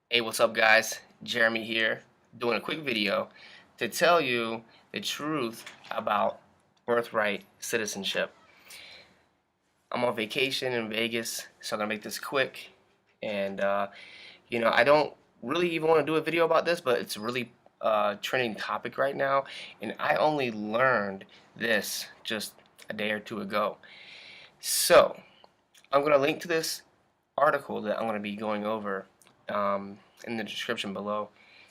Hey, what's up, guys? Jeremy here, doing a quick video to tell you the truth about birthright citizenship. I'm on vacation in Vegas, so I'm gonna make this quick. And I don't really even want to do a video about this, but it's a really trending topic right now, and I only learned this just a day or two ago. So I'm gonna link to this article that I'm going to be going over in the description below,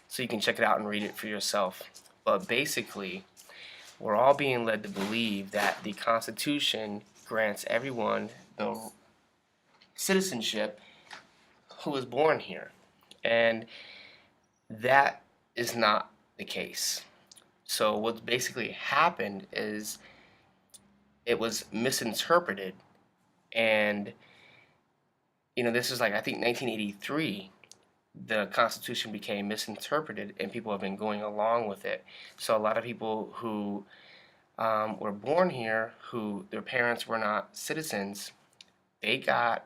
so you can check it out and read it for yourself. But basically, we're all being led to believe that the Constitution grants everyone the citizenship who was born here, and that is not the case. So what's basically happened is it was misinterpreted, and this is like, I think, 1983. The Constitution became misinterpreted, and people have been going along with it. So a lot of people who were born here, who their parents were not citizens, they got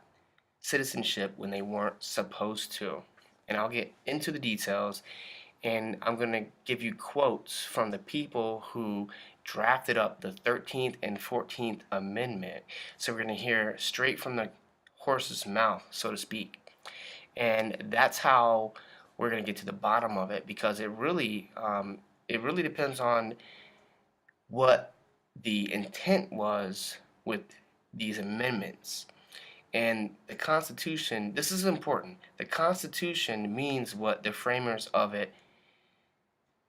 citizenship when they weren't supposed to. And I'll get into the details, and I'm going to give you quotes from the people who drafted up the 13th and 14th Amendment. So we're going to hear straight from the horse's mouth, so to speak. And that's how we're going to get to the bottom of it, because it really depends on what the intent was with these amendments. And the Constitution, this is important, the Constitution means what the framers of it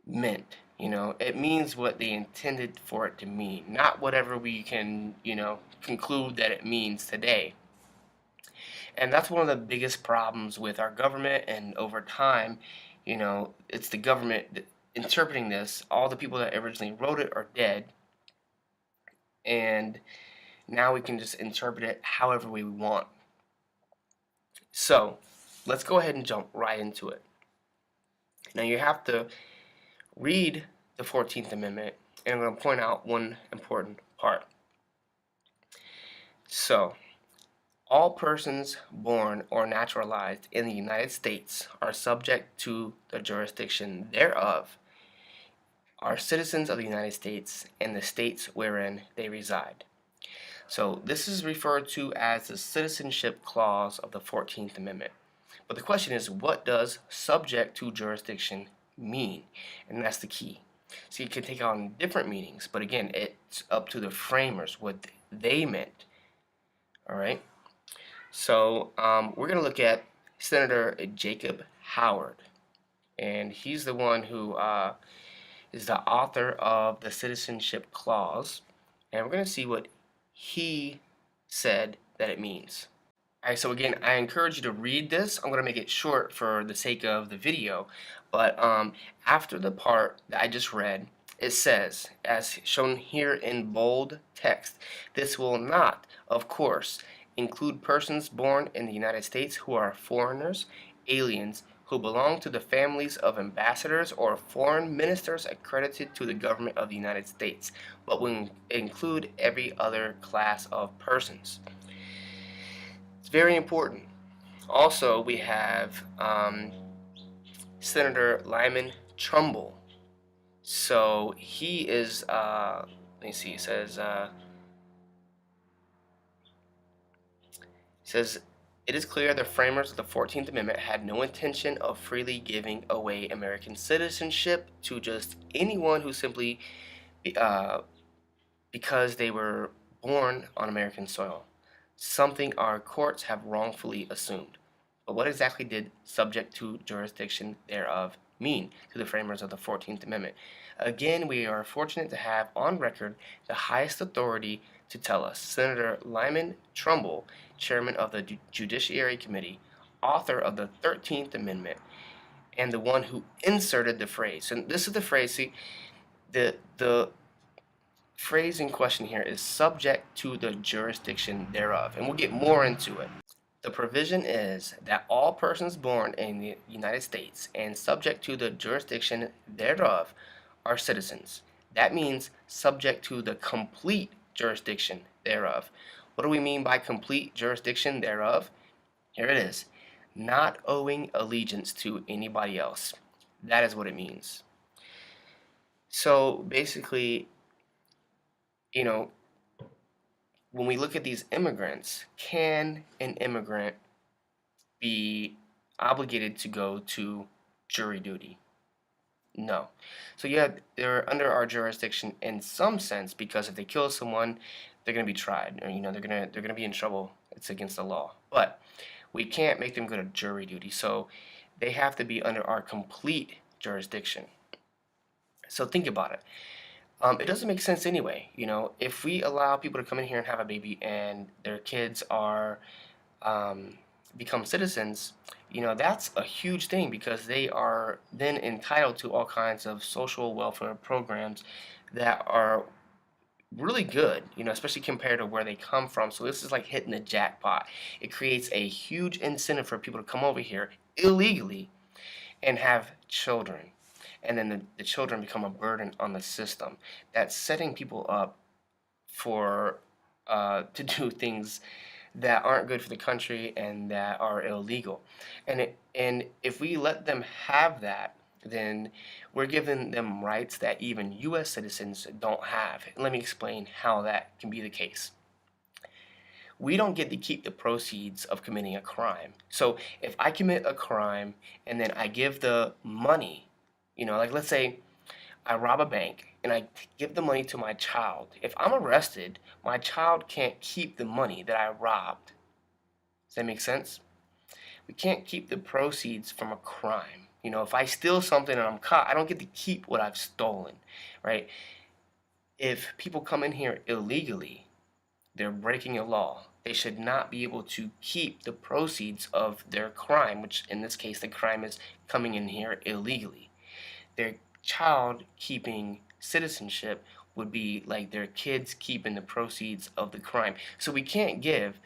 meant. It means what they intended for it to mean, not whatever we can, conclude that it means today. And that's one of the biggest problems with our government, and over time, it's the government interpreting this. All the people that originally wrote it are dead, and now we can just interpret it however we want. So let's go ahead and jump right into it. Now you have to read the 14th Amendment, and I'm going to point out one important part. So, all persons born or naturalized in the United States are subject to the jurisdiction thereof, are citizens of the United States and the states wherein they reside. So this is referred to as the Citizenship Clause of the 14th Amendment. But the question is, what does subject to jurisdiction mean? And that's the key. So it can take on different meanings, but again, it's up to the framers what they meant. All right? So we're going to look at Senator Jacob Howard, and he's the one who is the author of the Citizenship Clause, and we're going to see what he said that it means. Alright, so again, I encourage you to read this. I'm going to make it short for the sake of the video, but after the part that I just read, it says, as shown here in bold text, this will not, of course, include persons born in the United States who are foreigners, aliens, who belong to the families of ambassadors or foreign ministers accredited to the government of the United States, but will include every other class of persons. It's very important. Also, we have Senator Lyman Trumbull. So he is, let me see, it says, it is clear the framers of the 14th Amendment had no intention of freely giving away American citizenship to just anyone who simply, because they were born on American soil, something our courts have wrongfully assumed. But what exactly did subject to jurisdiction thereof mean to the framers of the 14th Amendment? Again, we are fortunate to have on record the highest authority to tell us, Senator Lyman Trumbull, chairman of the Judiciary Committee, author of the 13th Amendment, and the one who inserted the phrase. And this is the phrase, see, the phrase in question here is subject to the jurisdiction thereof, and we'll get more into it. The provision is that all persons born in the United States and subject to the jurisdiction thereof are citizens. That means subject to the complete jurisdiction thereof. What do we mean by complete jurisdiction thereof? Here it is. not owing allegiance to anybody else. That is what it means. So basically, you know, when we look at these immigrants, can an immigrant be obligated to go to jury duty? No. So yeah, they're under our jurisdiction in some sense because if they kill someone, they're going to be tried, or they're going to be in trouble. It's against the law. But we can't make them go to jury duty. So they have to be under our complete jurisdiction. So think about it. It doesn't make sense anyway. If we allow people to come in here and have a baby and their kids are become citizens, that's a huge thing because they are then entitled to all kinds of social welfare programs that are really good, especially compared to where they come from. So this is like hitting the jackpot. It creates a huge incentive for people to come over here illegally and have children. And then the children become a burden on the system. That's setting people up for to do things that aren't good for the country and that are illegal. And if we let them have that, then we're giving them rights that even U.S. citizens don't have. Let me explain how that can be the case. We don't get to keep the proceeds of committing a crime. So if I commit a crime and then I give the money, like let's say I rob a bank and I give the money to my child. If I'm arrested, my child can't keep the money that I robbed. Does that make sense? We can't keep the proceeds from a crime. If I steal something and I'm caught, I don't get to keep what I've stolen, right? If people come in here illegally, they're breaking a law. They should not be able to keep the proceeds of their crime, which in this case, the crime is coming in here illegally. Their child keeping citizenship would be like their kids keeping the proceeds of the crime. So we can't give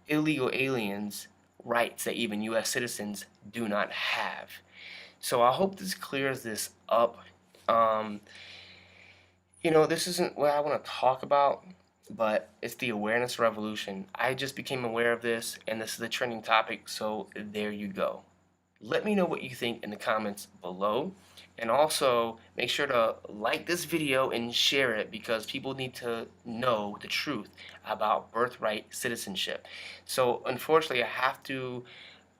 illegal aliens rights that even U.S. citizens do not have. So I hope this clears this up. This isn't what I want to talk about, but it's the awareness revolution. I just became aware of this, and this is the trending topic, so there you go. Let me know what you think in the comments below, and also make sure to like this video and share it because people need to know the truth about birthright citizenship. So unfortunately, I have to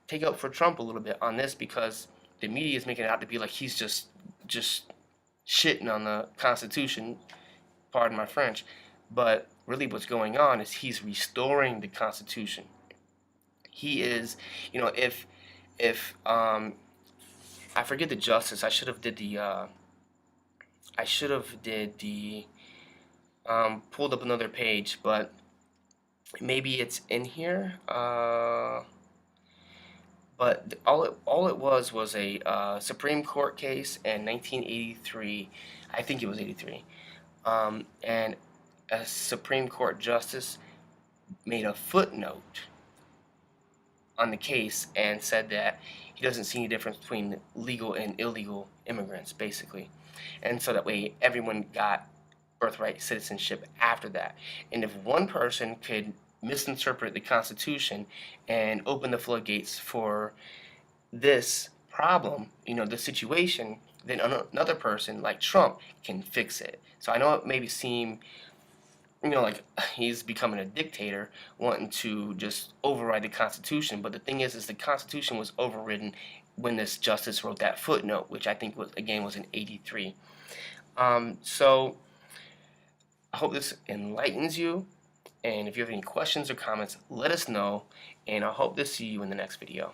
take up for Trump a little bit on this because the media is making it out to be like he's just shitting on the Constitution, pardon my French, but really what's going on is he's restoring the Constitution. He is, if I forget the justice, I should have did the pulled up another page, but maybe it's in here. But all it was a Supreme Court case in 1983. I think it was 83. And a Supreme Court justice made a footnote on the case and said that he doesn't see any difference between legal and illegal immigrants, basically. And so that way everyone got birthright citizenship after that. And if one person could misinterpret the Constitution and open the floodgates for this problem, the situation, then another person like Trump can fix it. So I know it maybe seem like he's becoming a dictator, wanting to just override the Constitution. But the thing is the Constitution was overridden when this justice wrote that footnote, which I think was in 83. So I hope this enlightens you. And if you have any questions or comments, let us know. And I hope to see you in the next video.